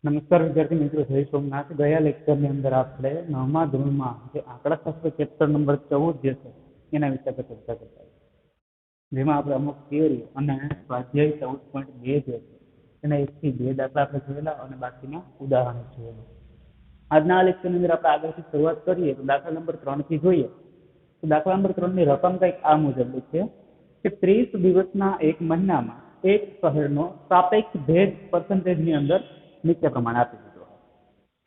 નમસ્કાર વિદ્યાર્થી મિત્રો, જય સોમનાથ। ગયા લેક્ચરની અંદર આપણે 9મા ધોરણમાં જે આંકડાશાસ્ત્ર ચેપ્ટર નંબર 14 જે છે એના વિશે આપણે ચર્ચા કરતા, જેમાં આપણે અમુક થિયરી અને સ્વાધ્યાય 14.2 જે છે એના 1 થી 2 દાખલા આપણે જોયેલા અને બાકીના ઉદાહરણો જોયેલા। આજના આ લેક્ચરની અંદર આપણે આગળથી શરૂઆત કરીએ તો દાખલા નંબર 3 થી જોઈએ તો દાખલા નંબર 3 ની રકમ કંઈક આ મુજબ છે કે 30 દિવસના એક મહિનામાં એક શહેરનો સાપેક્ષ ભેજ પર્સન્ટેજની અંદર નીચે પ્રમાણે આપી દીધો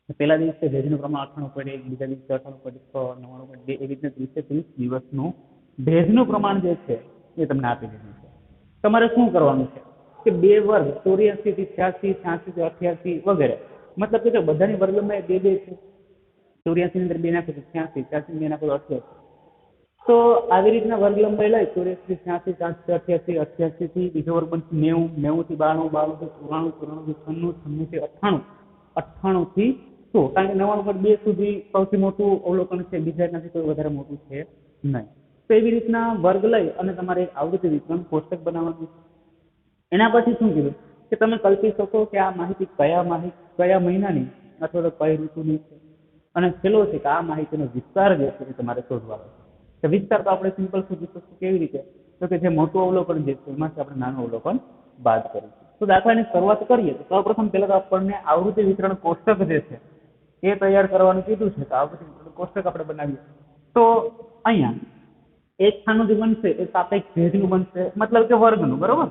છે। પહેલા દિવસે ભેજનું પ્રમાણ 98.1, બીજા દિવસે 98.6, 99.2 એવી રીતે 30 દિવસનું ભેજનું પ્રમાણ જે છે એ તમને આપી દીધું છે। તમારે શું કરવાનું છે કે બે વર્ગ 84 થી 86, 86 થી 88 વગેરે, મતલબ કે બધાની વર્ગ લંબાઈ 2 2 છે। 84 ની અંદર 2 નાખો તો 86, 86 ની 2 નાખો તો 88। તો આવી રીતના વર્ગ લંબાઈ લઈ 84 થી 86, 86 થી 88 થી બીજો વર્ગ બનશે 90, 90 થી 92, 92 થી 94, 94 થી 96, 96 થી 98, 98 થી 100, કારણ કે 99.2 સુધી સૌથી મોટું અવલોકન છે, બીજા એનાથી કોઈ વધારે મોટું છે નહીં। તો એવી રીતના વર્ગ લઈ અને તમારે એક આવૃત્તિ વિતરણ કોષ્ટક બનાવવાનું છે। એના પછી શું કીધું કે તમે કલ્પી શકો કે આ માહિતી કયા મહિનાની અથવા તો કઈ ઋતુની છે, અને છેલ્લો છે કે આ માહિતીનો વિસ્તાર જે છે એ તમારે શોધવાનો છે। વિસ્તાર તો આપણે સિમ્પલ શોધી શકીએ, કેવી રીતે? તો કે જે મોટું અવલોકન જે છે એમાંથી આપણે નાનું અવલોકન બાદ કરીશું। તો દાખલાની શરૂઆત કરીએ તો સૌપ્રથમ પહેલા તો આપણને આવૃત્તિ વિતરણ કોષ્ટક જે છે એ તૈયાર કરવાનું કીધું છે, તો આવૃત્તિ વિતરણ કોષ્ટક આપણે બનાવીએ। તો અહીંયા એક ખાનું જે બનશે એ સાપેક્ષ ભેજનું બનશે, મતલબ કે વર્ગનું, બરોબર?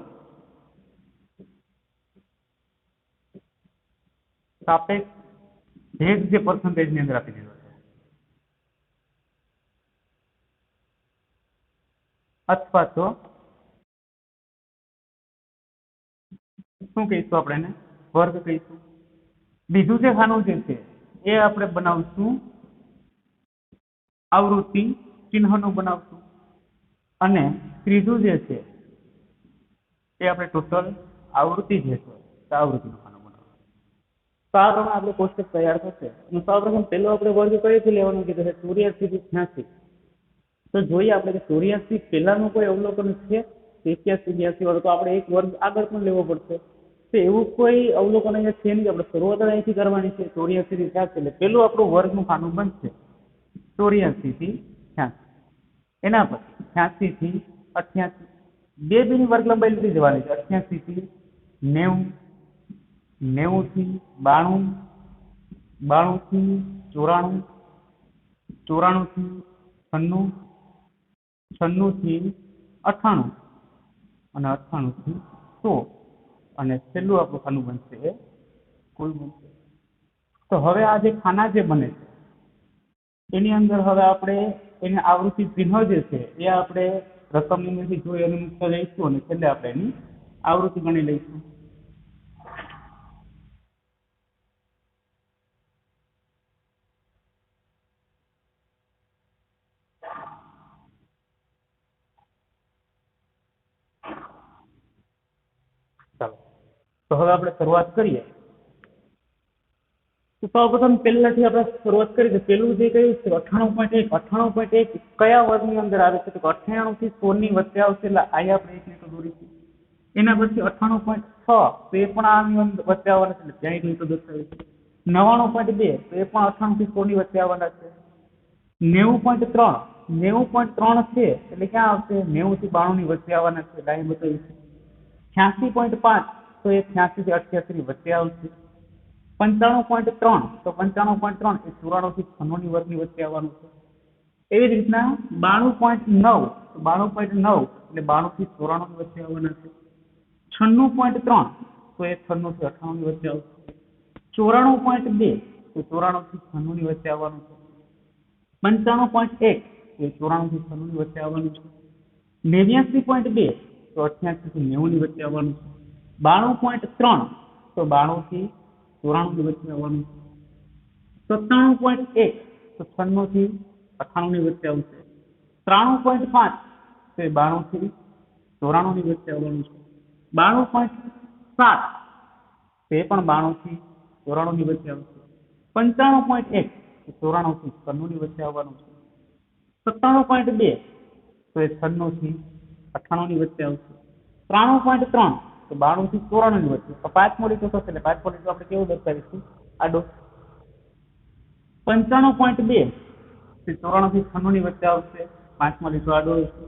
સાપેક્ષ ભેજ જે પર્સન્ટેજ ની અંદર આપી દીધો છે, અથવા તો શું કહીશું આપણે એને? વર્ગ કહીશું। બીજું જે ખાનું જે છે એ આપણે બનાવશું આવૃત્તિ ચિહ્નનું બનાવશું, અને ત્રીજું જે છે એ આપણે ટોટલ આવૃત્તિ જે છે આવૃત્તિનું ખાનું બનાવશું। તો આ પ્રમાણે આપણે કોષ્ટક તૈયાર થશે। અને સૌપ્રથમ પહેલો આપણે વર્ગ કયોથી લેવાનું કીધું છે? 84 થી 86। તો જોઈએ આપણે કે 84 પહેલાનું કોઈ અવલોકન છે 81, 82 વાળો, તો આપણે એક વર્ગ આગળ પણ લેવો પડશે। તો એવું કોઈ અવલોકન અહીંયા છે નહીં, આપણે શરૂઆત અહીંથી કરવાની છે 84 થી 86, એટલે પેલું આપણું વર્ગનું ખાનું બનશે 84 થી 86। એના પછી 86 થી 88, બે ની વર્ગ લંબાઈ લીધી જવાની છે, 88 થી 90, 90 થી 92, 92 થી 94, 94 થી 96, 96 થી 98, અને 98 થી 100, અને છેલ્લું આપણું ખાનું બનશે એ કુલ બનશે। તો હવે આ જે ખાના જે બને છે એની અંદર હવે આપણે એની આવૃત્તિ ચિહ્ન જે છે એ આપણે રકમની અંદરથી જોઈ અને મુક્ત લઈશું, અને છેલ્લે આપણે એની આવૃત્તિ ગણી લઈશું। ચાલો, તો હવે આપણે શરૂઆત કરીએ। તો સૌપ્રથમ પહેલાથી આપણે શરૂઆત કરી તો પહેલું જે કયું છે 98.1, 98.1 કયા વર્ગની અંદર આવે છે? તો 98 થી 100 ની વચ્ચે આવશે, એટલે અહીંયા આપણે એક લીટો દોરીશું। એના પછી 98.6, તો એ પણ આની અંદર વચ્ચે આવવાના છે, એટલે ત્યાં એક લીટો દર્શાવીશું। 99.2, તો એ પણ 98 થી 100 ની વચ્ચે આવવાના છે। 90.3, 90.3 છે એટલે ક્યાં આવશે? 90 થી 92 ની વચ્ચે આવવાના છે, એટલે અહીં બતાવીશું। 86.5, તો એ 86 થી 88 ની વચ્ચે આવશે। 95.3, તો 95.3 એ 94 થી 96 ની વર્ગની વચ્ચે આવવાનું છે। એવી જ રીતના 92.9, તો 92.9 એટલે 92 થી 94 ની વચ્ચે આવવાના છે। 96.3, તો એ 96 થી 98 ની વચ્ચે આવશે। 94.2, તો 94 થી 96 ની વચ્ચે આવવાનું છે। 95.1, તો એ 94 થી 96 ની વચ્ચે આવવાનું છે। 89.2, તો 88 થી 90 ની વચ્ચે આવવાનું છે। 92.3, તો 92 થી 94 ની વચ્ચે આવવાનું છે। 97.1, તો 96 થી 98 ની વચ્ચે આવશે। 93.5, તો એ 92 થી 94 ની વચ્ચે આવવાનું છે। 92.7, તો એ પણ 92 થી 94 ની વચ્ચે આવશે। 95.1, તો 94 થી 96 ની વચ્ચે આવવાનું છે। 97.2, તો એ 96 થી 98 ની વચ્ચે આવશે। 93.3, તો 92 થી 94 ની વચ્ચે. તો 5મો લીટો થશે એટલે 5મો લીટો આપણે કેવું દર્શાવીશું? આડો. 95.2 તે 94 થી 96 ની વચ્ચે આવશે. 5મો લીટો આડો રહેશે.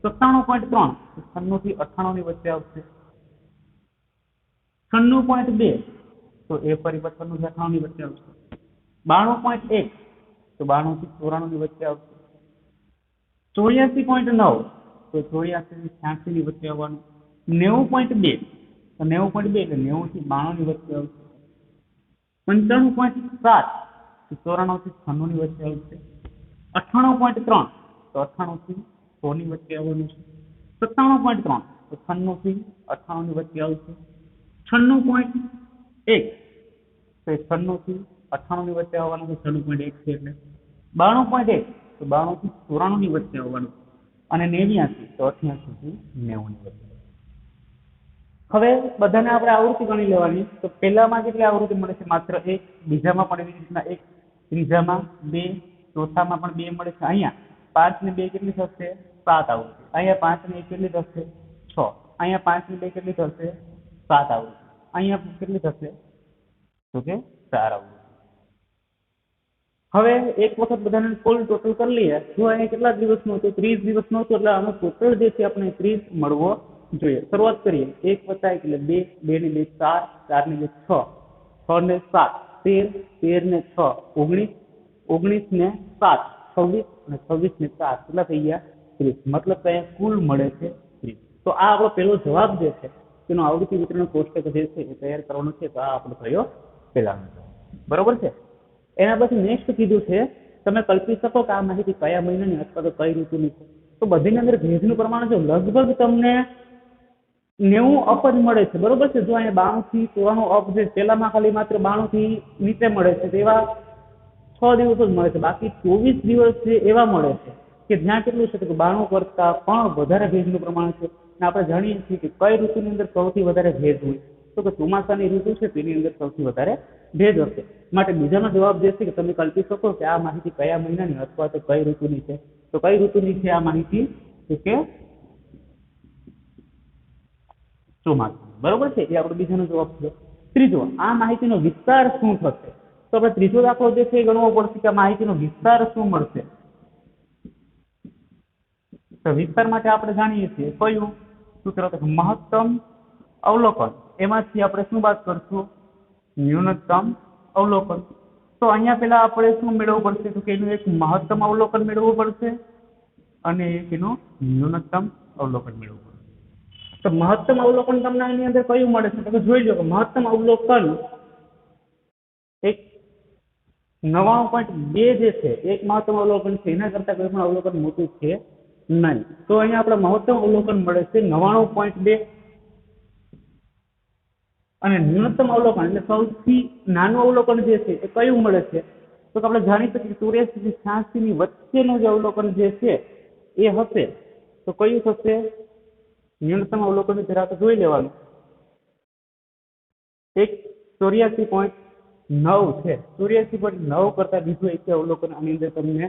97.3 96 થી 98 ની વચ્ચે આવશે. 96.2 તો એ ફરી 95 થી 98 ની વચ્ચે આવશે. 92.1 તો 92 થી 94 ની વચ્ચે આવશે. 84.9 તો 84 થી 86 ની વચ્ચે આવવાનું. 90.2 તો 90.2 એટલે 90 થી 92 ની વચ્ચે આવશે. 95.7 તો 94 થી 96 ની વચ્ચે આવશે. 98.3 તો 98 થી 100 ની વચ્ચે આવવાનું છે. 97.3 તો 96 થી 98 ની વચ્ચે આવશે. 96.1 તો 96 થી 98 ની વચ્ચે આવવાનું છે. 96.1 છે એટલે 92.1 તો 92 થી 94 ની વચ્ચે આવવાનું. અને 89 તો 88 થી 90 ની વચ્ચે. હવે બધાને આપણે આવૃત્તિ ગણી લેવાની. તો પહેલામાં કેટલી આવૃત્તિ મળે છે? માત્ર 1. બીજામાં પણ એવી રીતના 1. ત્રીજામાં 2. ચોથામાં પણ 2 મળે છે. અહીંયા 5 ને 2 કેટલી થશે? 7 આવૃત્તિ. અહીંયા 5 ને 1 કેટલી થશે? 6. અહીંયા 5 ને 2 કેટલી થશે? 7 આવૃત્તિ. અહીંયા કેટલી થશે? તો કે 4 આવૃત્તિ. હવે એક વખત બધાને કુલ ટોટલ કરી લઈએ. જો અહીંયા કેટલા દિવસનો હતો? 30 દિવસનો હતો. એટલે આનો ટોટલ જે છે આપણે 30 મળવો જોઈએ. શરૂઆત કરીએ. 1 + 1 એટલે 2. 2 ને 2 4. 4 ને 2 6. 6 ને 7 13. 13 ને 6 19. 19 ને 7 26. અને 26 ને 4 કેટલા થઈ ગયા? 30. મતલબ કે અહીંયા કુલ મળે છે 30. તો આ આપણો પહેલો જવાબ જે છે તેનો આવૃત્તિ વિતરણ કોષ્ટક જે છે એ તૈયાર કરવાનો છે. તો આ આપણો થયો પહેલાનો જવાબ. બરોબર છે. એના પછી નેક્સ્ટ કીધું છે તમે કલ્પી શકો કે આ માહિતી કયા મહિનાની અથવા તો કઈ ઋતુની છે. તો બધીની અંદર ભેજનું પ્રમાણ જો લગભગ તમને 90 અપ જ મળે છે. બરોબર છે. જો અહીંયા 92 થી 94 અપ છે. પહેલામાં ખાલી માત્ર 92 થી નીચે મળે છે. તેવા 6 દિવસ જ મળે છે. બાકી 24 દિવસ છે એવા મળે છે કે જ્યાં કેટલું છે કે 92 કરતા પણ વધારે ભેજનું પ્રમાણ છે. અને આપણે જાણીએ છીએ કે કઈ ઋતુની અંદર સૌથી વધારે ભેજ હોય? તો કે ચોમાસાની ઋતુ છે તેની અંદર સૌથી વધારે ભેજ હશે. માટે બીજાનો જવાબ જે છે કે તમે કલ્પી શકો કે આ માહિતી કયા મહિનાની અથવા તો કઈ ઋતુની છે. તો કઈ ઋતુની છે આ માહિતી? તો કે ચોમાસુ. બરોબર છે. એ આપણો બીજાનો જવાબ છે. ત્રીજો, આ માહિતીનો વિસ્તાર શું થશે? તો આપણે ત્રીજો દાખલો જે છે એ ગણવો પડશે કે આ માહિતીનો વિસ્તાર શું મળશે. તો વિસ્તાર માટે આપણે જાણીએ છીએ કયું સૂત્ર? તો મહત્તમ અવલોકન. એમાંથી આપણે શું બાદ કરશું? ન્યૂનતમ અવલોકન. તો અહીંયા પહેલા આપણે શું મેળવવું પડશે? તો કે એનું એક મહત્તમ અવલોકન મેળવવું પડશે અને એક એનું ન્યૂનતમ અવલોકન મેળવવું પડશે. તો મહત્તમ અવલોકન તમને આની અંદર કયું મળે છે? તો જોઈ લો કે મહત્તમ અવલોકન એક 99.2 જે છે એક મહત્તમ અવલોકન છે. એના કરતા કોઈ પણ અવલોકન મોટું છે નહીં. તો અહીંયા આપણે મહત્તમ અવલોકન મળે છે 99.2 અને ન્યૂનતમ અવલોકન એટલે સૌથી નાનું અવલોકન જે છે એ કયું મળે છે? તો આપણે જાણી શકીએ 84 થી 86 ની વચ્ચેનું જે અવલોકન જે છે એ હશે. તો કયું થશે? ન્યૂનતમ અવલોકન જરા તો જોઈ લેવાનું. એક 84.9 છે. 84.9 કરતા બીજું એક અવલોકન આની અંદર તમને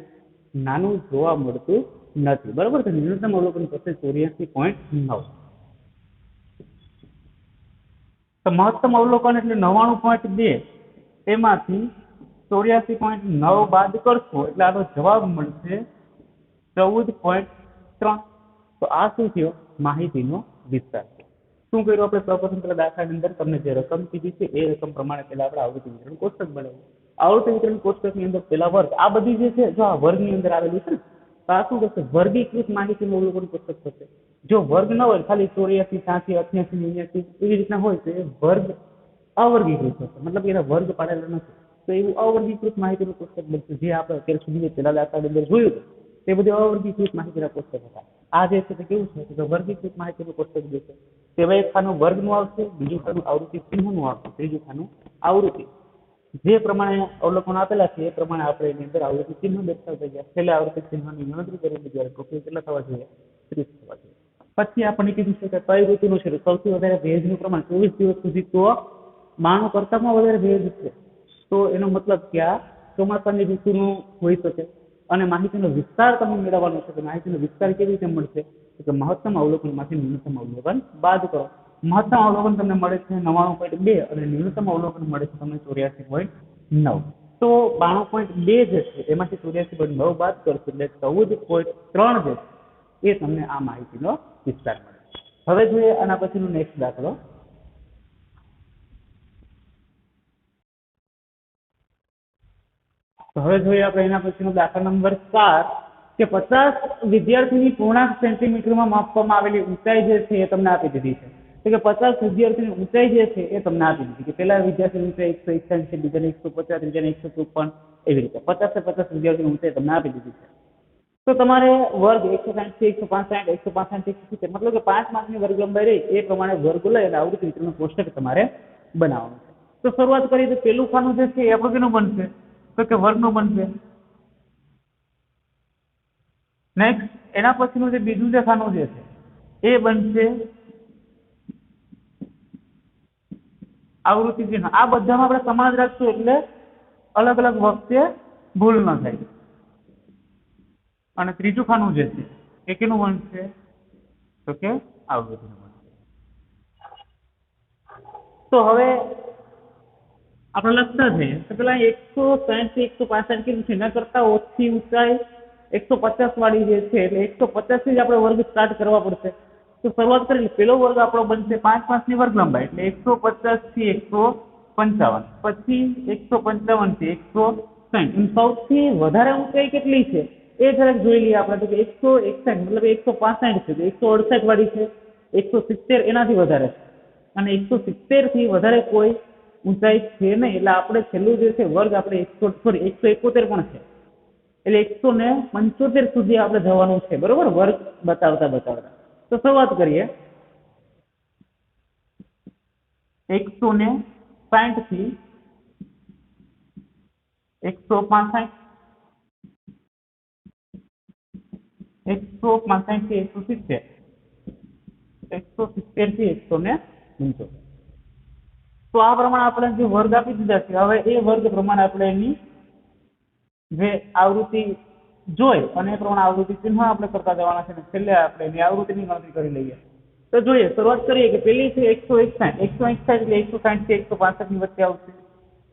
નાનું જોવા મળતું નથી. બરોબર છે. ન્યૂનતમ અવલોકન થશે 84.9. તો મહત્તમ અવલોકન એટલે 99.2. એમાંથી 84.9 બાદ કરશો એટલે આનો જવાબ મળશે 14.3. તો આ શું થયો? માહિતીનો વિસ્તાર. શું કર્યું આપણે? સૌપ્રથમ પેલા દાખલાની અંદર તમને જે રકમ કીધી છે એ રકમ પ્રમાણે પેલા આપણે આવૃત્તિ વિતરણ કોષ્ટક બનાવ્યું. આવૃત્તિ વિતરણ કોષ્ટકની અંદર પેલા વર્ગ, આ બધી જે છે જો આ વર્ગની અંદર આવેલી છે ને તો આ શું થશે? વર્ગીકૃત માહિતીનું અવલોકન કોષ્ટક થશે. જો વર્ગ ન હોય ખાલી 84, 86, 88, 89 એવી રીતના હોય તો એ વર્ગ અવર્ગીકૃત થશે. મતલબ એના વર્ગ પાડેલા નથી. તો એવું અવર્ગીકૃત માહિતીનું કોષ્ટક બનશે. જે આપણે અત્યાર સુધી પેલા દાખલાની અંદર જોયું તે બધું અવર્ગીકૃત માહિતીના કોષ્ટક હતા. આ જે છે તે કેવું છે? તો વર્ગીકૃત માહિતીનું કોષ્ટક જે છે તેમાં એક ખાનું વર્ગનું આવશે, બીજું ખાનું આવૃત્તિ ચિહ્નનું આવશે, ત્રીજું ખાનું આવૃત્તિ. જે પ્રમાણે અવલોકન આપેલા છે એ પ્રમાણે આપણે એની અંદર આવૃત્તિ ચિહ્ન દર્શાવતા ગયા. છેલ્લે આવૃત્તિ ચિહ્નની ગણતરી કરી ત્યારે ટોટલ કેટલા થવા જોઈએ? 30 થવા જોઈએ. પછી આપણને કીધું છે કે કઈ ઋતુનું છે? સૌથી વધારે ભેજનું પ્રમાણ 24 દિવસ સુધી તો 92 કરતા પણ વધારે ભેજ છે. તો એનો મતલબ કે આ ચોમાસાની ઋતુનું હોઈ શકે. અને માહિતીનો વિસ્તાર તમે મેળવવાનો છે. તો માહિતીનો વિસ્તાર કેવી રીતે મળશે? તો કે મહત્તમ અવલોકનમાંથી ન્યૂનતમ અવલોકન બાદ કરો. મહત્તમ અવલોકન તમને મળે છે 99.2 અને ન્યૂનતમ અવલોકન મળે છે તમને 84.9. તો 92.2 જે છે એમાંથી 84.9 બાદ કરશો એટલે 14.3 જે છે એ તમને આ માહિતીનો વિસ્તાર મળે. હવે જોઈએ આના પછીનો નેક્સ્ટ દાખલો. તો હવે જોઈએ આપણે એના પછીનો દાખલા નંબર 4 કે 50 વિદ્યાર્થીની પૂર્ણાંક સેન્ટીમીટરમાં માપવામાં આવેલી ઊંચાઈ જે છે એ તમને આપી દીધી છે. તો કે 50 વિદ્યાર્થીની ઊંચાઈ જે છે એ તમને આપી દીધી કે પહેલા વિદ્યાર્થીની ઊંચાઈ 161 છે, બીજાને 150, ત્રીજાને 153, એવી રીતે 50 વિદ્યાર્થીની ઊંચાઈ તમને આપી દીધી છે. તો તમારે વર્ગ 160 થી 165, 165 થી 170 મતલબ કે 5 માર્કની વર્ગ લંબાઈ રહી એ પ્રમાણે વર્ગ લઈ અને આવૃત્તિ વિતરણનું કોષ્ટક તમારે બનાવવાનું છે. તો શરૂઆત કરીએ તો પેલું ખાનું જે છે એ આપણું કેનું બનશે? તો કે વર્ગનું બનશે. નેક્સ્ટ એના પછીનું જે બીજું જે ખાનું જે છે એ બનશે આવૃત્તિ ચિહ્ન. આ બધામાં આપણે સમાન રાખશું એટલે અલગ અલગ વખતે ભૂલ ન થાય. અને ત્રીજું ખાનું જે છે એ કેનું બનશે? તો કે આવૃત્તિનું બનશે. તો હવે આપણે લખતા જઈએ તો પેલા 160 થી 165 કીધું છે એના કરતા ઓછી ઊંચાઈ 150 વાળી જે છે એટલે 150 થી જ આપણે વર્ગ સ્ટાર્ટ કરવા પડશે. તો શરૂઆત કરી પેલો વર્ગ આપણો બનશે 5 5 ની વર્ગ લંબાઈ એટલે 150 થી 155, પછી 155 થી 160. સૌથી વધારે ઊંચાઈ કેટલી છે એ જરાક જોઈ લઈએ આપણે. તો કે 161 મતલબ 165 છે, 168 વાળી છે, 170 એનાથી વધારે છે અને 170 થી વધારે કોઈ ઊંચાઈ છે નહીં. એટલે આપણે છેલ્લું જે છે વર્ગ આપણે 171 પણ છે એટલે 175 સુધી આપણે જવાનું છે, બરોબર, વર્ગ બતાવતા બતાવતા. તો શરૂઆત કરીએ 160 થી 165, 165 થી 170, 170 થી 175. તો આ પ્રમાણે આપણે જે વર્ગ આપી દીધા છે હવે એ વર્ગ પ્રમાણે આપણે એની જે આવૃત્તિ જોઈ અને એ પ્રમાણે આવૃત્તિ ચિહ્ન આપણે કરતા જવાના છે. છેલ્લે આપણે એની આવૃત્તિની ગણતરી કરી લઈએ. તો જોઈએ શરૂઆત કરીએ કે પેલી છે 161, 161 એટલે 160 થી 165 ની વચ્ચે આવશે.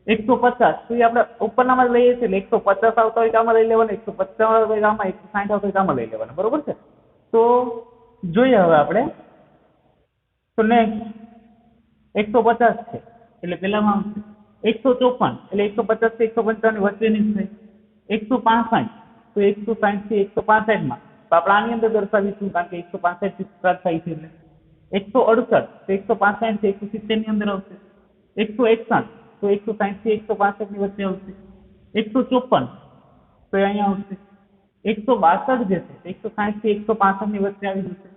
150 તો એ આપણે ઉપરનામાં લઈએ છીએ એટલે 150 આવતા હોય તો આમાં લઈ લેવાના, 155 આવતા હોય તો આમાં, 160 આવતા હોય તો આમાં લઈ લેવાના, બરોબર છે. તો જોઈએ હવે આપણે તો નેક્સ્ટ 150 છે એટલે પેલામાં આવશે 154 એટલે 150 થી 155 ની વચ્ચેની છે. 165 તો 160 થી 165 માં તો આપણે આની અંદર દર્શાવીશું કારણ કે 165 થી સ્ટાર્ટ થાય છે એટલે 168 તો 165 થી 170 ની અંદર આવશે. 161 તો 160 થી 165 ની વચ્ચે આવશે. 154 તો અહીંયા આવશે. 162 જે છે 160 થી 165 ની વચ્ચે આવી જશે.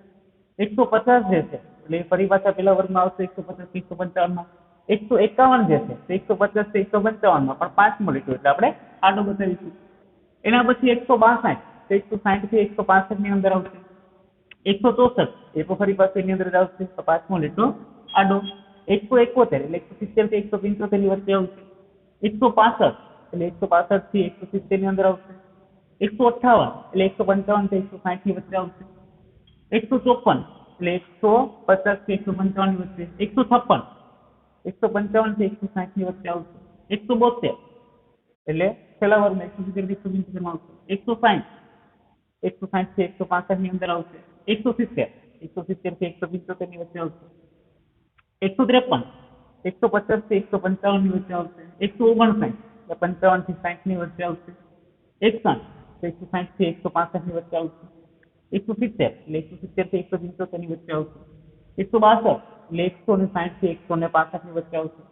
150 જે છે એટલે ફરી પાછા પેલા વર્ગમાં આવશે 150 થી 155 માં. 151 જે છે 150 થી 155 માં પણ 5 લીટો એટલે આપણે આડો બતાવીશું. એના પછી 162 તો 160 થી 165 ની અંદર આવશે. 164 એ તો ફરી પાછું એની અંદર જ આવશે તો 5 લીટો આડો. 171 એટલે 170 થી 175 ની વચ્ચે આવશે. 165 એટલે 165 થી 170 ની અંદર આવશે. 158 એટલે 155 થી 160 ની વચ્ચે આવશે. 154 એટલે 150 થી 155 ની વચ્ચે. 156 155 થી 160 ની વચ્ચે આવશે. 172 એટલે છેલ્લા વર્ગમાં 170 થી 175 માં આવશે. 160 થી 165 ની અંદર આવશે. 170 થી 175 ની વચ્ચે આવશે. 153 150 થી 155 ની વચ્ચે આવશે. 159 એટલે 55 થી 60 ની વચ્ચે આવશે. 61 160 થી 165 ની વચ્ચે આવશે. 170 એટલે 170 થી 175 ની વચ્ચે આવશે. 162 એટલે 160 થી 165 ની વચ્ચે આવશે.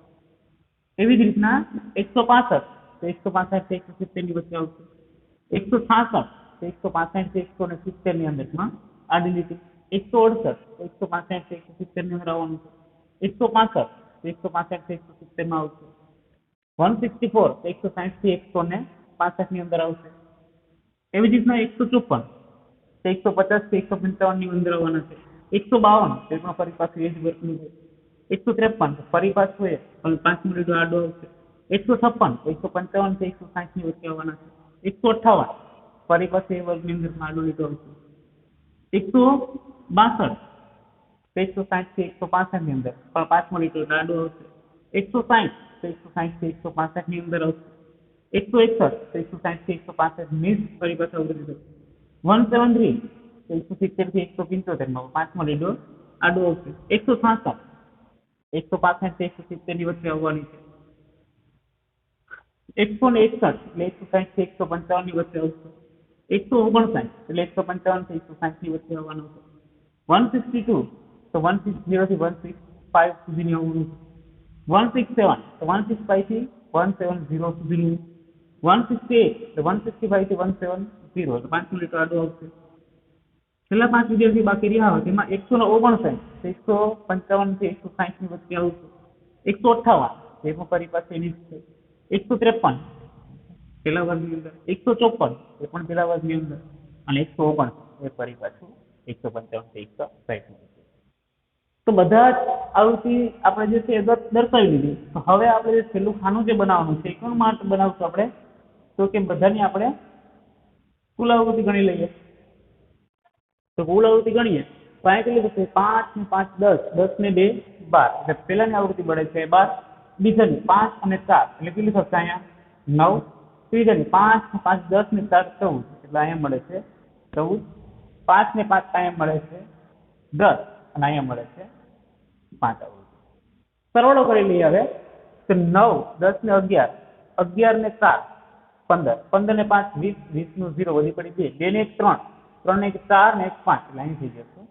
એવી જ રીતના 165 તો 165 થી 170 ની વચ્ચે આવશે. 166 તો 165 થી 170 ની અંદરમાં આડી લીટી. 168 તો 165 થી 170 ની અંદર આવવાનું છે. 165 તો 165 થી 170 માં આવશે. 164 તો 160 થી 165 ની અંદર આવશે. એવી જ રીતના 154 તો 150 થી 155 ની અંદર આવવાના છે. 152 તો એમાં ફરી પાછું એ જ વર્કનું છે. 153 ફરી પાછું એ 5 મિનિટ આડો આવશે. 156 તો 155 થી 160 ની વચ્ચે આવવાના છે. 158 ફરી પાછું એ વર્ગની અંદર આડો લીધો આવશે. 162 તો 160 થી 165 ની અંદર પણ પાંચમો લીટો એટલે આડો આવશે. 160 તો 160 થી 165 ની અંદર આવશે. 161 તો 160 થી 165 ની પરિભાષા આવરી લીધો. 173 તો 170 થી 175 માં પાંચમો લીટો આડો આવશે. 166 165 થી 170 ની વચ્ચે આવવાની છે. 161 એટલે 160 થી 155 ની વચ્ચે આવશે. 159 એટલે 155 થી 160 ની વચ્ચે આવવાનું છે. 162 તો 160 થી 165 સુધીની આવવાનું છે. 167 તો 165 થી 170 સુધીનું. 168 તો 165 થી 170 એટલે પાંચમો લીટો આડો આવશે. છેલ્લા પાંચ વિદ્યાર્થી બાકી રહ્યા હોય તેમાં 159 તો 155 થી 160 ની વચ્ચે આવશે. 158 એમાં પરિપાછ એની છે. 153 પેલા વર્ગની અંદર. 154 એ પણ પેલા વર્ગની અંદર. અને 159 એ પરિપાછું 155 થી 160 ની વચ્ચે. તો બધા જ આવૃત્તિ આપણે જે છે એ દર્શાવી દીધી. તો હવે આપણે જે છેલ્લું ખાનું જે બનાવવાનું છે એ કોણ માટે બનાવશું આપણે? તો કે બધાની આપણે કુલ આવૃત્તિ ગણી લઈએ. તો કુલ આવૃત્તિ ગણીએ તો અહીંયા કેટલી થશે? 5 ને 5 10, 10 ને 2 12. એટલે પહેલાની આવૃત્તિ મળે છે 12, બીજાની 5 અને 4 એટલે કેટલી થશે અહીંયા? 9. ત્રીજાની 5 ને 5 10 ને 4 14 એટલે અહીંયા મળે છે 14. 5 ને 5 અહીંયા મળે છે 10 અને અહીંયા મળે છે 5 આવૃત્તિ. સરવાળો કરી લઈએ હવે. તો 9, 10 ને 11, 11 ને 4 15, 15 ને 5 20, 20 નું 0 વધી પડી 2, 2 ને 1 3, 3 ને 1 4 ને 1 5 એટલે અહીં થઈ જશે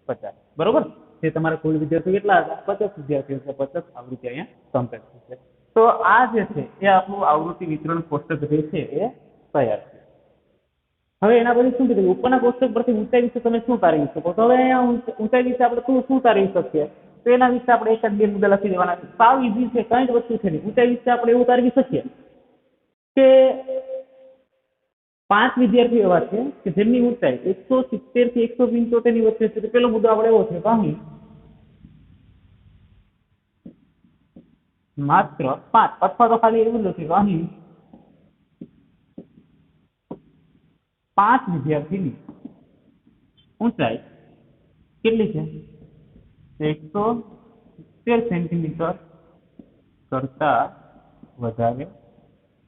50. બરોબર? જે તમારા કુલ વિદ્યાર્થીઓ કેટલા હતા? 50 વિદ્યાર્થીઓ છે. 50 આવૃત્તિ અહીંયા કમ્પ્લીટ થશે. તો આ જે છે એ આપણું આવૃત્તિ વિતરણ કોષ્ટક જે છે એ તૈયાર છે. હવે એના પછી શું કીધું? ઉપરના કોષ્ટક પરથી ઊંચાઈ વિશે તમે શું તારવી શકો? તો હવે અહીંયા ઊંચાઈ વિશે આપણે શું તારવી શકીએ? તો એના વિશે આપણે એક જ બે મુદ્દા લખી દેવાના છે. સાવ ઈઝી છે, કઈ જ વસ્તુ છે નહીં. ઊંચાઈ વિશે આપણે એવું તારવી શકીએ કે 5 વિદ્યાર્થીઓ એવા છે કે જેમની ઊંચાઈ 170 થી 175 ની વચ્ચે છે. તો પેલો મુદ્દો આપણે એવો છે કે અહીં માત્ર 5 અથવા તો ખાલી એવું લખ્યું કે અહીં 5 વિદ્યાર્થીની ઊંચાઈ કેટલી છે? 170 સેન્ટીમીટર કરતા વધારે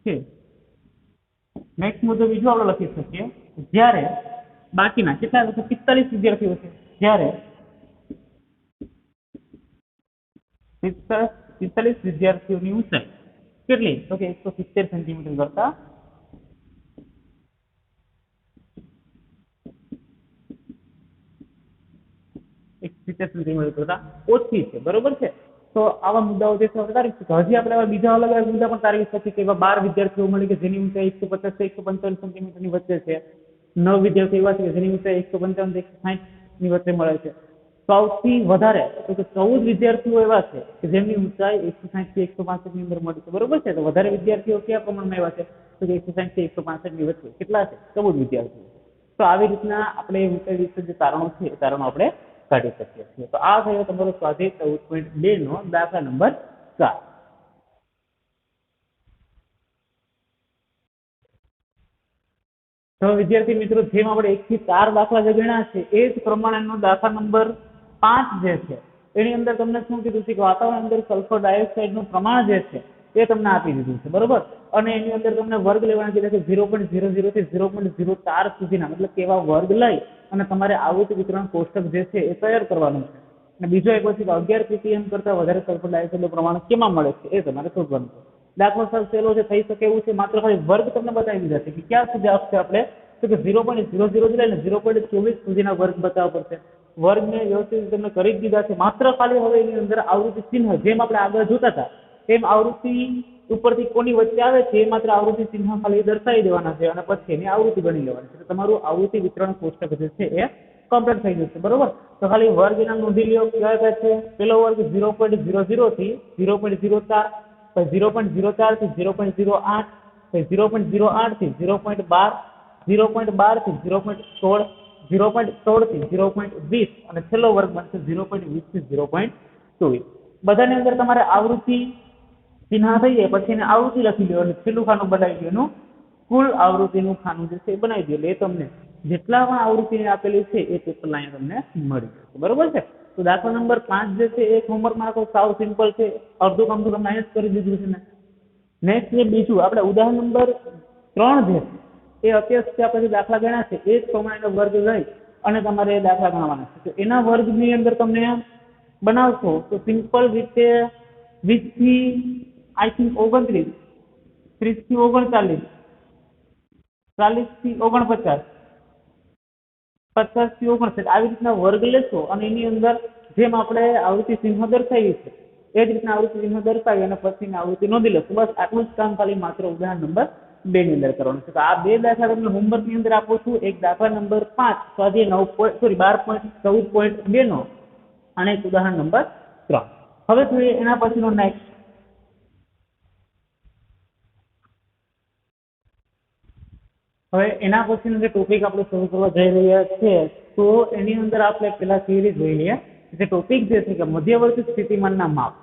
છે. નેક્સ્ટ મુદ્દો બીજો આપણે લખી શકીએ જ્યારે બાકીના કેટલા 45 વિદ્યાર્થીઓ છે. જ્યારે 45 વિદ્યાર્થીઓની ઊંચાઈ કેટલી? તો કે 170 સેન્ટીમીટર કરતા ઓછી છે. બરોબર છે? તો આવા મુદ્દાઓ જે છે તારવી શકીએ. હજી આપણે બીજા અલગ અલગ મુદ્દા પણ તારવી શકીએ કે એવા 12 વિદ્યાર્થીઓ મળી કે જેની ઊંચાઈ 150 થી 155 સેન્ટીમીટરની વચ્ચે છે. 9 વિદ્યાર્થીઓ એવા છે કે જેની ઊંચાઈ 155 થી 160 ની વચ્ચે મળે છે. સૌથી વધારે તો કે 14 વિદ્યાર્થીઓ એવા છે કે જેમની ઊંચાઈ 160 થી 165 ની અંદર મળે છે. બરોબર છે? તો વધારે વિદ્યાર્થીઓ કયા પ્રમાણમાં એવા છે? તો કે 160 થી 165 ની વચ્ચે કેટલા છે? 14 વિદ્યાર્થીઓ. તો આવી રીતના આપણે ઊંચાઈ વિશે જે તારણો છે એ તારણો આપણે કાઢી શકીએ છીએ. તો આ થયો તમારો સ્વાધ્યાય 14.2 નો દાખલા નંબર 4. તો વિદ્યાર્થી મિત્રો, જેમ આપણે 1 થી 4 દાખલા જે ગણ્યા છે એ જ પ્રમાણેનો દાખલા નંબર 5 જે છે એની અંદર તમને શું કીધું છે કે વાતાવરણ અંદર સલ્ફર ડાયોક્સાઇડનું પ્રમાણ જે છે એ તમને આપી દીધું છે. બરોબર? અને એની અંદર તમને વર્ગ લેવાના કીધા કે 0.00 થી 0.04 સુધીના, મતલબ કે એવા વર્ગ લઈ અને તમારે આવૃત્તિ વિતરણ કોષ્ટક જે છે એ તૈયાર કરવાનું છે. અને બીજો એક વસ્તુ 11 ppm કરતા વધારે સલ્ફર ડાયોક્સાઇડનું પ્રમાણ કેમાં મળે છે એ તમારે શોધવાનું છે. દાખલો સર સહેલો છે, થઈ શકે એવું છે. માત્ર ખાલી વર્ગ તમને બતાવી દીધા છે કે ક્યાં સુધી આપશે આપણે? તો કે 0.00 થી લઈને 0.24 સુધીના વર્ગ બતાવવા પડશે. વર્ગને વ્યવસ્થિત તમને કરી જ દીધા છે. માત્ર ખાલી હવે એની અંદર આવૃત્તિ ચિહ્ન જેમ આપણે આગળ જોતા હતા તેમ આવૃત્તિ ઉપરથી કોની વચ્ચે આવે છે એ માત્ર આવૃત્તિ ચિહ્ન ખાલી દર્શાવી દેવાના છે અને પછી એની આવૃત્તિ ગણી લેવાની છે. તો તમારું આવૃત્તિ વિતરણ કોષ્ટક જે છે એ કમ્પ્લીટ થઈ જશે. બરોબર? તો ખાલી વર્ગ એના નોંધી લ્યો. કયા કયા છે? પેલો વર્ગ 0.00 થી 0.04, પછી 0.04 થી 0.08, પછી 0.08 થી 0.12, 0.12 થી 0.16, 0.16 થી 0.20 અને છેલ્લો વર્ગ બનશે 0.20 થી 0.24. બધાની અંદર તમારે આવૃત્તિ ચિહ્ન થઈ જાય પછી એને આવૃત્તિ લખી લો અને છેલ્લું ખાનું બનાવી દો. એનું કુલ આવૃત્તિનું ખાનું જે છે એ બનાવી દો. એટલે એ તમને જેટલા પણ આવૃત્તિ આપેલી છે એ ટોટલ અહીંયા તમને મળી જશે. બરોબર છે? તો દાખલા નંબર 5 જે છે એક હોમવર્કમાં રાખો, સાવ સિમ્પલ છે, અડધું કામ તો તમને અહીંયા જ કરી દીધું છે ને. નેક્સ્ટ જે બીજું આપણે ઉદાહરણ નંબર 3 જે છે એ અત્યાર સુધી આપણે જે દાખલા ગણ્યા છે એ જ પ્રમાણેનો વર્ગ લઈ અને તમારે એ દાખલા ગણવાના છે. તો એના વર્ગની અંદર તમને બનાવશો તો સિમ્પલ રીતે 20 થી આઈ થિંક 29, 30 થી 39, 40 થી 49, 50 થી 59 આવી રીતના વર્ગ લેશો અને એની અંદર જેમ આપણે આવૃત્તિ ચિહ્ન દર્શાવી છે એ જ રીતના આવૃત્તિ ચિહ્ન દર્શાવી અને પછીની આવૃત્તિ નોંધી લેશો. બસ આટલું જ કામ ખાલી માત્ર ઉદાહરણ નંબર 2 ની અંદર કરવાનું છે. તો આ બે દાખલા તમને હોમવર્કની અંદર આપું છું. એક દાખલા નંબર 5 સ્વાધ્યાય 12.14.2 નો અને એક ઉદાહરણ નંબર 3. હવે જોઈએ એના પછીનો નેક્સ્ટ. હવે એના પછીનો જે ટોપિક આપણે શરૂ કરવા જઈ રહ્યા છીએ તો એની અંદર આપણે પેલા થિયરી જોઈ લઈએ. જે ટોપિક જે છે કે મધ્યવર્તી સ્થિતિમાનના માપ.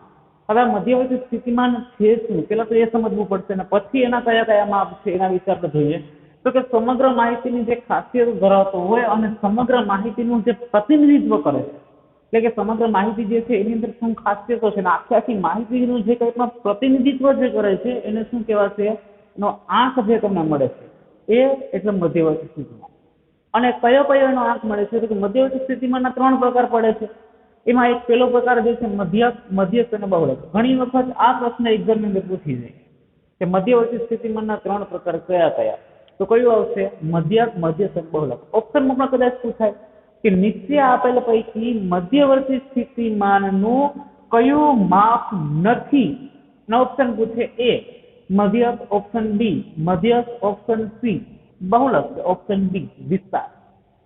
હવે મધ્યવર્તી સ્થિતિમાન છે શું પેલા તો એ સમજવું પડશે અને પછી એના કયા કયા માપ છે એના વિશે આપણે જોઈએ. તો કે સમગ્ર માહિતીની જે ખાસિયત ધરાવતો હોય અને સમગ્ર માહિતીનું જે પ્રતિનિધિત્વ કરે છે, એટલે કે સમગ્ર માહિતી જે છે એની અંદર શું ખાસિયતો છે અને આખી માહિતીનું જે કંઈ પણ પ્રતિનિધિત્વ જે કરે છે એને શું કહેવાશે, એનો આંક જે તમને મળે છે એ એટલે મધ્યવર્તી સ્થિતિમાન. અને કયો કયો એનો આંક મળે છે? તો કે મધ્યવર્તી સ્થિતિમાનના 3 પ્રકાર પડે છે. એમાં એક પહેલો પ્રકાર જે છે મધ્યક, મધ્યસ્થ અને બહુલક. ઘણી વખત આ પ્રશ્ન એક્ઝામની અંદર પૂછી જાય કે મધ્યવર્તી સ્થિતિમાનના 3 પ્રકાર કયા કયા? તો કયું આવશે? મધ્યક, મધ્યસ્થ અને બહુલક. ઓપ્શનમાં પણ કદાચ પૂછાય કે નીચે આપેલ પૈકી મધ્યવર્તી સ્થિતિમાનનું કયું માપ નથી? ના ઓપ્શન પૂછે એ મધ્યક, ઓપ્શન બી મધ્યસ્થ, ઓપ્શન સી બહુલક, ઓપ્શન ડી વિસ્તાર.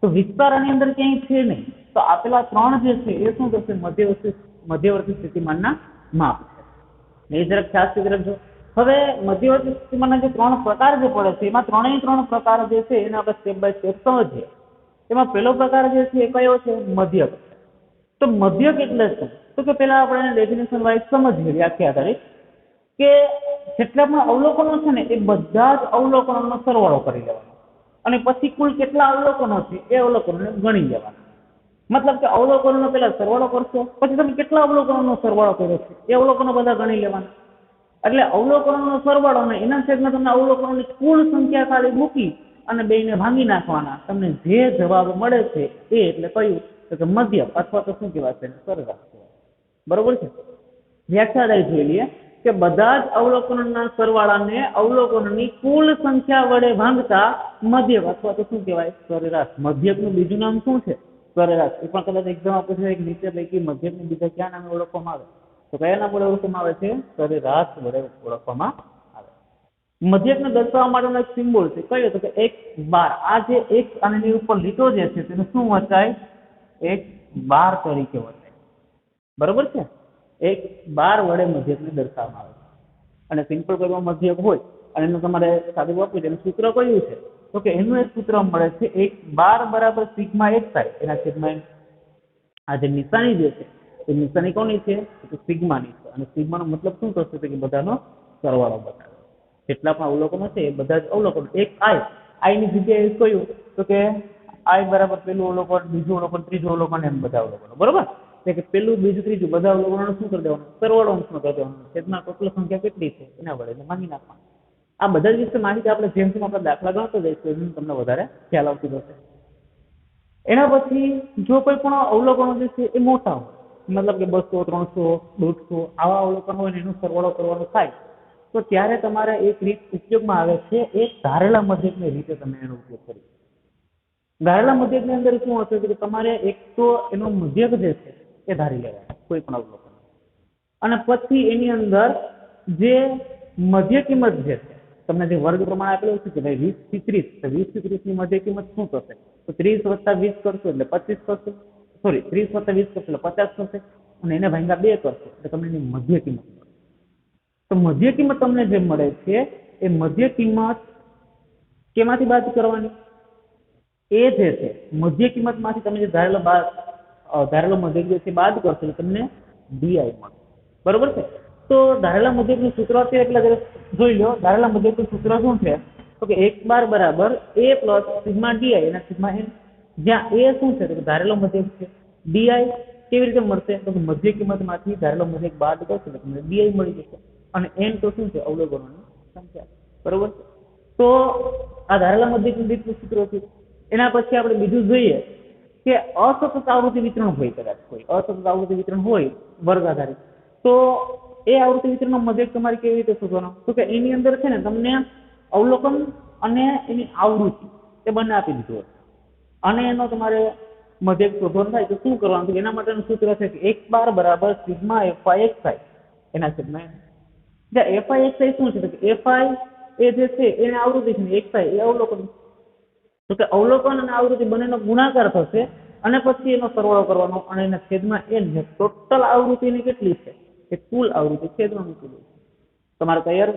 તો વિસ્તાર આની અંદર ક્યાંય છે નહીં. તો આપેલા 3 જે છે એ શું થશે? મધ્યવર્તી સ્થિતિમાનના માપ છે. એ જરાક ખાસ કરી રાખજો. હવે મધ્યવર્તી સ્થિતિમાનના જે 3 પ્રકાર જે પડે છે એમાં 3 પ્રકાર જે છે એને આપણે સ્ટેપ બાય સ્ટેપ સમજીએ. એમાં પહેલો પ્રકાર જે છે એ કયો છે? મધ્યક. તો મધ્યક એટલે શું? તો કે પહેલા આપણે ડેફિનેશન વાઇઝ સમજીએ વ્યાખ્યા આધારિત કે જેટલા પણ અવલોકનો છે ને એ બધા જ અવલોકનોનો સરવાળો કરી લેવાનો અને પછી કુલ કેટલા અવલોકનો છે એ અવલોકનોને ગણી લેવાના. મતલબ કે અવલોકનોનો પહેલા સરવાળો કરશો, પછી તમે કેટલા અવલોકનોનો સરવાળો કર્યો છે એ અવલોકનો બધા ગણી લેવાના. એટલે અવલોકનોનો સરવાળો અને એના છેદમાં તમને અવલોકનોની કુલ સંખ્યા ખાલી મૂકી અને બેને ભાંગી નાખવાના. તમને જે જવાબ મળે છે એ એટલે કયું? તો કે મધ્યક અથવા તો શું કહેવાશે? સરેરાશ કહેવાય. બરોબર છે? વ્યાખ્યા આધારિત જોઈ લઈએ કે બધા જ અવલોકનોના સરવાળાને અવલોકનોની કુલ સંખ્યા વડે ભાંગતા મધ્યક અથવા તો શું કહેવાય? સરેરાશ. મધ્યકનું બીજું નામ શું છે? સરેરાશ. એ પણ કદાચ એક્ઝામ પૂછે કે નીચે પૈકી મધ્યકને બીજા કયા નામે ઓળખવામાં આવે? તો કયા નામ વડે ઓળખવામાં આવે છે? સરેરાશ વડે ઓળખવામાં આવે. મધ્યકને દર્શાવવા માટેનો એક સિમ્બોલ છે કયો? તો કે x12. આ જે x અને એની ઉપર લીટો જે છે તેને શું વચાય? x12 તરીકે વચાય. બરોબર છે? x12 વડે મધ્યકને દર્શાવવામાં આવે છે. અને સિમ્પલ કોઈ મધ્યક હોય અને એનું તમારે સાદું આપવું છે એનું સૂત્ર કયું છે? તો કે એનું એક સૂત્ર મળે છે x12 બરાબર સિગ્મા xi. એના છેદમાં આ જે નિશાની જે છે એ નિશાની કોની છે? તો સિગ્માની છે. અને સિગ્માનો મતલબ શું થશે? તો કે બધાનો સરવાળો બતાવે. જેટલા પણ અવલોકનો છે એ બધા જ અવલોકનો. એક i ની જગ્યાએ કયું? તો કે i બરાબર પેલું અવલોકન, બીજું અવલોકન, ત્રીજું અવલોકન, એમ બધા અવલોકનો. બરોબર? કે પેલું, બીજું, ત્રીજું બધા અવલોકનોને શું કરી દેવાનું? સરવાળો શું કરી દેવાનું? છેદમાં ટોટલ સંખ્યા કેટલી છે એના વડે ભાંગી નાખવાનું. આ બધા જ વિશે માહિતી આપણે જેમ જેમ આપણે દાખલા ગણતો જઈશું એમ તમને વધારે ખ્યાલ આવતી જશે. એના પછી જો કોઈ પણ અવલોકનો જે છે એ મોટા હોય, મતલબ કે 200, 300, 150 આવા અવલોકન હોય ને એનો સરવાળો કરવાનો થાય તો ત્યારે તમારે એક રીત ઉપયોગમાં આવે છે, એક ધારેલા મધ્યકની રીતે તમે એનો ઉપયોગ કરી. ધારેલા મધ્યકની અંદર શું હશે કે તમારે એક તો એનો મધ્યક જે છે એ ધારી લેવાનો કોઈ પણ અવલોકન, અને પછી એની અંદર જે મધ્ય કિંમત જે છે તમને જે વર્ગ પ્રમાણે આપેલું છે કે ભાઈ 20 થી 30, તો 20 થી 30 ની મધ્ય કિંમત શું થશે? તો 30 + 20 કરશો એટલે 25 થશે. સોરી, 30 + 20 કરશો એટલે 50 થશે અને એને ભાગ્યા 2 કરશો એટલે તમને એની મધ્ય કિંમત મળે. તો મધ્ય કિંમત તમને જે મળે છે એ મધ્ય કિંમત કેમાંથી બાદ કરવાની? એ જે છે મધ્ય કિંમતમાંથી તમે જે ધારેલો મધ્યક જે છે બાદ કરશો એટલે તમને ડીi મળે. બરોબર છે? તો ધારેલા મધ્યકનું સૂત્ર છે એટલે જોઈ લો. ધારેલા મધ્યકનું સૂત્ર શું છે? તો કે x12 બરાબર a પ્લસ સિગ્મા ડી એના સિગ્મા n, જ્યાં a શું છે? તો ધારેલો મધ્યક છે, ડી કેવી રીતે મળશે? તો મધ્ય કિંમતમાંથી ધારેલો મધ્યક બાદ કરશે એટલે તમને bi મળી જશે. અને n તો શું છે? અવલોકનોની સંખ્યા. બરોબર. તો આ ધારેલા મધ્યકની રીતનું સૂત્ર છે. એના પછી આપણે બીજું જોઈએ કે અસતત આવૃત્તિ વિતરણ હોય, કદાચ કોઈ અસતત આવૃત્તિ વિતરણ હોય વર્ગ આધારિત, તો એ આવૃત્તિ વિતરણનો મધ્યક તમારે કેવી રીતે શોધવાનો? તો કે એની અંદર છે ને તમને અવલોકન અને એની આવૃત્તિ એ બંને આપી દીધું હોય અને એનો તમારે મધ્યક શોધવાનો થાય તો શું કરવાનું? એના માટેનું સૂત્ર છે કે x બાર બરાબર સિગ્મા fi xi એના છેદમાં fi xi શું છે? તો fi એ જે છે એને આવૃત્તિ છે, xi એ અવલોકન. તો કે અવલોકન અને આવૃત્તિ બંનેનો ગુણાકાર થશે અને પછી એનો સરવાળો કરવાનો અને એના છેદમાં n છે. ટોટલ આવૃત્તિની કેટલી છે? એ કુલ આવૃત્તિ છેદમાં મૂકી દો. તમારે તૈયાર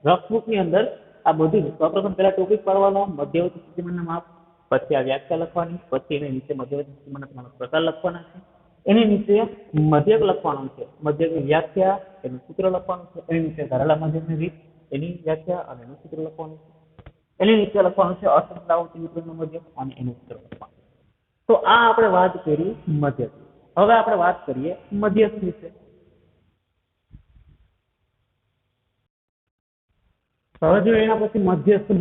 રફ બુકની અંદર આ બધું સૌપ્રથમ પહેલા ટોપિક પાડવાનો, મધ્યવર્તી સ્થિતિમાનના માપ, પછી આ વ્યાખ્યા લખવાની, પછી એની નીચે મધ્યવર્તી સ્થિતિમાનના તમારા પ્રકાર લખવાના છે, એની નીચે મધ્યક લખવાનું છે, મધ્યકની વ્યાખ્યા, એનું સૂત્ર લખવાનું છે, એની નીચે ધારેલા મધ્યકની રીત, એની વ્યાખ્યા અને એનું સૂત્ર લખવાનું છે, એની નીચે લખવાનું છે અસતત આવૃત્તિ વિતરણનું મધ્યક અને એનું સૂત્ર લખવાનું. તો આ આપણે વાત કરી મધ્યક. હવે આપણે વાત કરીએ મધ્યસ્થ વિશે. હવે જો એના પછી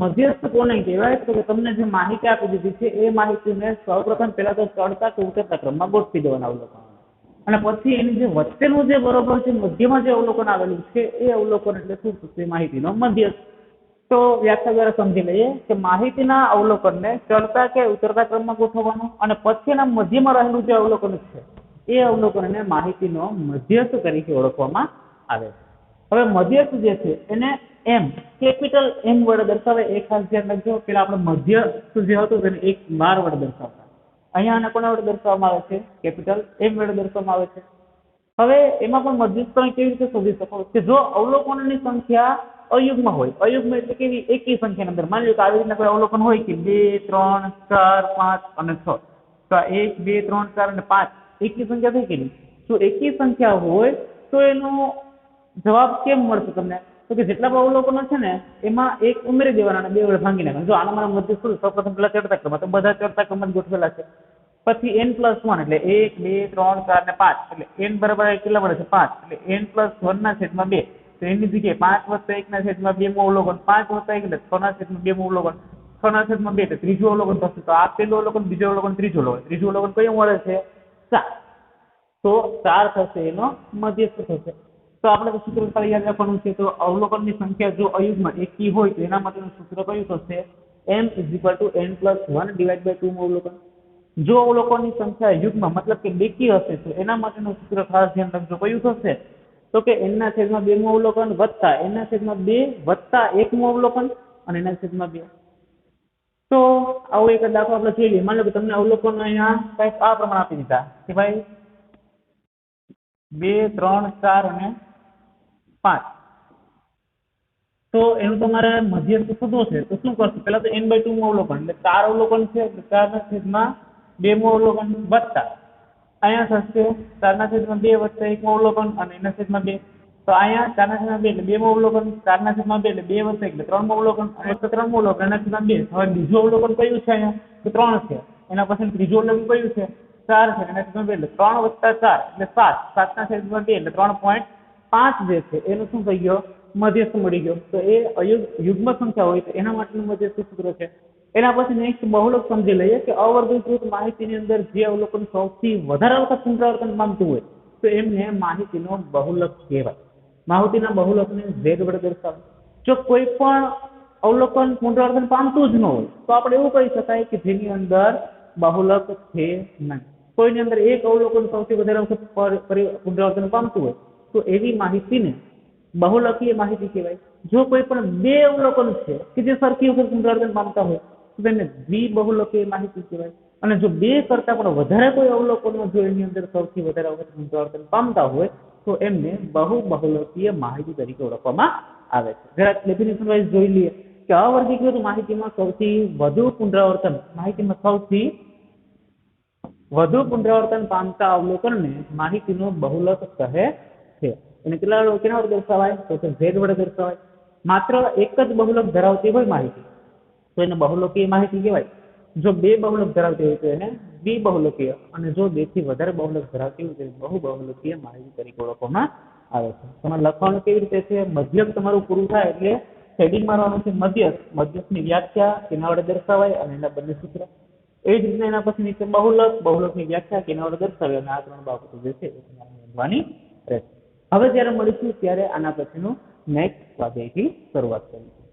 મધ્યસ્થ કોને કહેવાય? તો કે તમને જે માહિતી આપી દીધી છે એ માહિતીને સૌપ્રથમ પહેલા તો ચડતા કે ઉતરતા ક્રમમાં ગોઠવી દેવાના અવલોકન, અને પછી એની જે વચ્ચેનું જે બરોબર છે મધ્યમાં જે અવલોકન આવેલું છે એ અવલોકન એટલે શું થશે? માહિતીનો મધ્યસ્થ. તો વ્યાખ્યા દ્વારા સમજી લઈએ કે માહિતીના અવલોકનને ચડતા કે ઉતરતા ક્રમમાં ગોઠવવાનું અને પછી એના મધ્યમાં રહેલું જે અવલોકન છે એ અવલોકનને માહિતીનો મધ્યસ્થ તરીકે ઓળખવામાં આવે છે. હવે મધ્યસ્થ જે છે એને એમ કેપિટલ એમ વડે દર્શાવે. એ ખાસ ધ્યાન રાખજો. પેલા આપણે મધ્યસ્થ જે હતું તેને એક બાર વડે દર્શાવતા, અહીંયા આને કોના વડે દર્શાવવામાં આવે છે? કેપિટલ એમ વડે દર્શાવવામાં આવે છે. હવે એમાં પણ મધ્યસ્થ તમે કેવી રીતે શોધી શકો? કે જો અવલોકનોની સંખ્યા અયુગ્મ હોય, અયુગ્મ એટલે કેવી? એકી સંખ્યાની અંદર. માની લો કે આવી રીતના કોઈ અવલોકન હોય કે 2 3 4 5 અને 6, તો 1 2 3 4 અને 5 એકી સંખ્યા થઈ ગઈ. જો એકી સંખ્યા હોય તો એનો જવાબ કેમ મળશે તમને? તો કે જેટલા પણ અવલોકનો છે ને એમાં એક ઉમેરી દેવાના અને 2 વડે ભાંગી નાખવાના. જો આના મારા મધ્ય શું? સૌપ્રથમ પેલા ચડતા ક્રમમાં, તો બધા ચડતા ક્રમમાં ગોઠવેલા છે. પછી n+1 એટલે 1 2 3 4 ને 5 એટલે n બરાબર કેટલા મળે છે? 5. એટલે n+1 ના છેદમાં 2. તો એની જગ્યાએ 5 + 1 ના છેદમાં 2 માં અવલોકન, 5 + 1 એટલે 6 ના છેદમાં 2 માં અવલોકન, 6 ના છેદમાં 2 એટલે ત્રીજું અવલોકન થશે. તો આ પહેલું અવલોકન, બીજું અવલોકન, ત્રીજું અવલોકન. ત્રીજું અવલોકન કયું મળે છે? 4. તો 4 થશે એનો મધ્યસ્થ થશે. તો આપણે તો સૂત્ર ખાલી યાદ રાખવાનું છે. તો અવલોકનની સંખ્યા જો અયુગ્મ એકી હોય તો એના માટેનું સૂત્ર કયું થશે? m = n+1 / 2 માં અવલોકન. જો અવલોકનની સંખ્યા યુગ્મ મતલબ કે બેકી હશે તો એના માટેનું સૂત્ર ખાસ ધ્યાન રાખજો. કયું થશે? તો કે n/2 માં અવલોકન વત્તા n/2 વત્તા 1 માં અવલોકન અને n/2. તો આવો એક દાખલો આપણે જોઈ લઈએ. માની લો કે તમને અવલોકન અહીંયા કંઈક આ પ્રમાણે આપી દીધા કે ભાઈ 2 3 4 અને 5. તો એનું તમારે મધ્યસ્થ શોધવો છે તો શું કરશું? પહેલા તો n/2 માં અવલોકન એટલે 4 અવલોકન છે એટલે 4/2 માં અવલોકન વત્તા અહીંયા થશે 4/2 વત્તા 1 માં અવલોકન અને n/2. તો અહીંયા 4/2 એટલે 2 માં અવલોકન, 4/2 એટલે 2 વત્તા એટલે 3 માં અવલોકન અને 3 માં અવલોકન n/2. હવે બીજું અવલોકન કયું છે? અહીંયા તો 3 છે. એના પછી ત્રીજું અવલોકન કયું છે? 4 છે. n/2 એટલે 3 વત્તા 4 એટલે 7. 7/2 એટલે 3.5 જે છે એનું શું થઈ ગયો? મધ્યસ્થ મળી ગયો. તો એ યુગ્મ સંખ્યા હોય તો એના માટેનું મધ્યસ્થ સૂત્ર છે. એના પછી નેક્સ્ટ બહુલક સમજી લઈએ કે અવર્ગીકૃત માહિતીની અંદર જે અવલોકન સૌથી વધારે વખત પુનરાવર્તન પામતું હોય તો એમને માહિતીનો બહુલક કહેવાય. માહિતીના બહુલકને z વડે દર્શાવે. જો કોઈ પણ અવલોકન પુનરાવર્તન પામતું જ ન હોય તો આપણે એવું કહી શકાય કે જેની અંદર બહુલક છે નહીં. કોઈની અંદર એક અવલોકન સૌથી વધારે વખત પુનરાવર્તન પામતું હોય તો એવી માહિતીને બહુલકીય માહિતી કહેવાય. જો કોઈ પણ 2 અવલોકન છે કે જે સરખી વખત પુનરાવર્તન પામતા હોય તો તેને દ્વિબહુલકીય માહિતી કહેવાય. અને જો 2 કરતા પણ વધારે કોઈ અવલોકનો જો એની અંદર સૌથી વધારે વખત પુનરાવર્તન પામતા હોય તો એમને બહુબહુલકીય માહિતી તરીકે ઓળખવામાં આવે છે. જરા ડેફિનેશન વાઇઝ જોઈ લઈએ કે અવર્ગીકૃત માહિતીમાં સૌથી વધુ પુનરાવર્તન પામતા અવલોકનને માહિતીનો બહુલક કહે છે. એને કેના વડે દર્શાવાય? તો z વડે દર્શાવાય. માત્ર એક જ બહુલક ધરાવતી હોય માહિતી તો એને બહુલકીય માહિતી કહેવાય. જો 2 બહુલક ધરાવતી હોય તો એને દ્વિબહુલકીય અને જો 2 થી વધારે બહુલક ધરાવતી હોય તો બહુબહુલકીય માહિતી તરીકે ઓળખવામાં આવે છે. તમારે લખવાનું કેવી રીતે છે? મધ્યક તમારું પૂરું થાય એટલે શેડિંગ મારવાનું છે મધ્યક, મધ્યકની વ્યાખ્યા કેના વડે દર્શાવાય અને એના બંને સૂત્ર. એ જ રીતના એના પછી નીચે બહુલક, બહુલકની વ્યાખ્યા કેના વડે દર્શાવાય અને આ 3 બાબતો જે છે એ તમારે નોંધવાની રહેશે. હવે જ્યારે મળીશું ત્યારે આના પછીનું નેક્સ્ટ સ્વાધ્યાયથી શરૂઆત કરીશું.